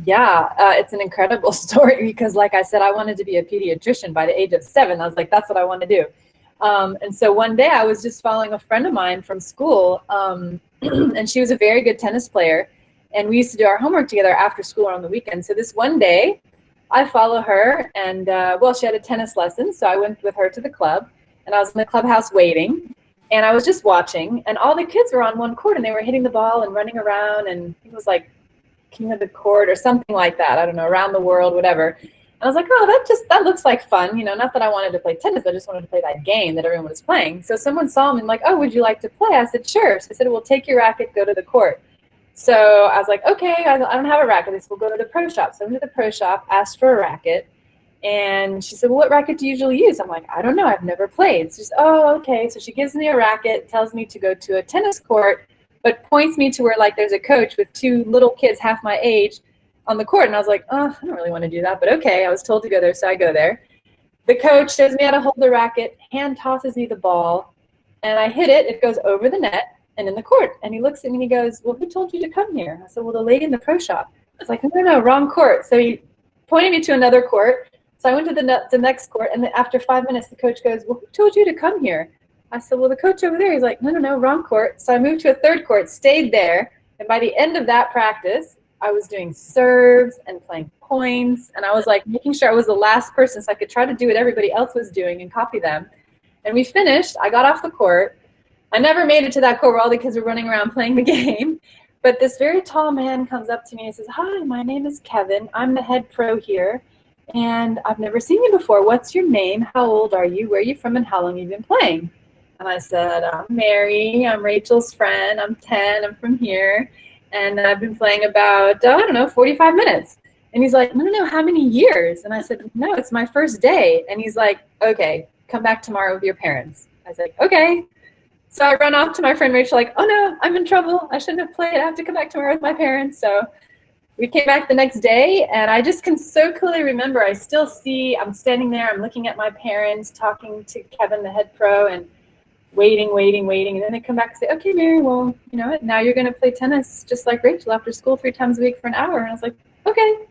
Yeah, it's an incredible story because, like I said, I wanted to be a pediatrician by the age of 7. I was like, that's what I want to do. And so one day I was just following a friend of mine from school, and she was a very good tennis player. And we used to do our homework together after school or on the weekend. So this one day, I follow her, and well, she had a tennis lesson, so I went with her to the club, and I was in the clubhouse waiting, and I was just watching, and all the kids were on one court, and they were hitting the ball and running around, and it was like King of the Court or something like that. I don't know, around the world, whatever. And I was like, oh, that looks like fun. Not that I wanted to play tennis, I just wanted to play that game that everyone was playing. So someone saw me and like, oh, would you like to play? I said, sure. So I said, well, take your racket, go to the court. So I was like, okay, I don't have a racket. I said, we'll go to the pro shop. So I went to the pro shop, asked for a racket. And she said, well, what racket do you usually use? I'm like, I don't know. I've never played. She's, oh, okay. So she gives me a racket, tells me to go to a tennis court, but points me to where like there's a coach with 2 little kids half my age on the court. And I was like, oh, I don't really want to do that. But okay, I was told to go there, so I go there. The coach shows me how to hold the racket, hand tosses me the ball, and I hit it. It goes over the net and in the court. And he looks at me and he goes, well, who told you to come here? I said, well, the lady in the pro shop. I was like, no, wrong court. So he pointed me to another court. So I went to the next court, and then after 5 minutes, the coach goes, well, who told you to come here? I said, well, the coach over there. He's like, no, wrong court. So I moved to a third court, stayed there, and by the end of that practice, I was doing serves and playing points, and I was like making sure I was the last person so I could try to do what everybody else was doing and copy them. And we finished. I got off the court. I never made it to that court where all the kids were running around playing the game. But this very tall man comes up to me and says, hi, my name is Kevin. I'm the head pro here, and I've never seen you before. What's your name? How old are you? Where are you from? And how long have you been playing? And I said, I'm Mary. I'm Rachel's friend. I'm 10. I'm from here. And I've been playing about, I don't know, 45 minutes. And he's like, no, how many years? And I said, no, it's my first day. And he's like, okay, come back tomorrow with your parents. I said, okay. So I run off to my friend Rachel, like, oh no, I'm in trouble. I shouldn't have played. I have to come back tomorrow with my parents. So we came back the next day, and I just can so clearly remember, I still see, I'm standing there, I'm looking at my parents, talking to Kevin, the head pro, and waiting. And then they come back and say, okay, Mary, well, you know what? Now you're going to play tennis just like Rachel after school 3 times a week for an hour. And I was like, okay.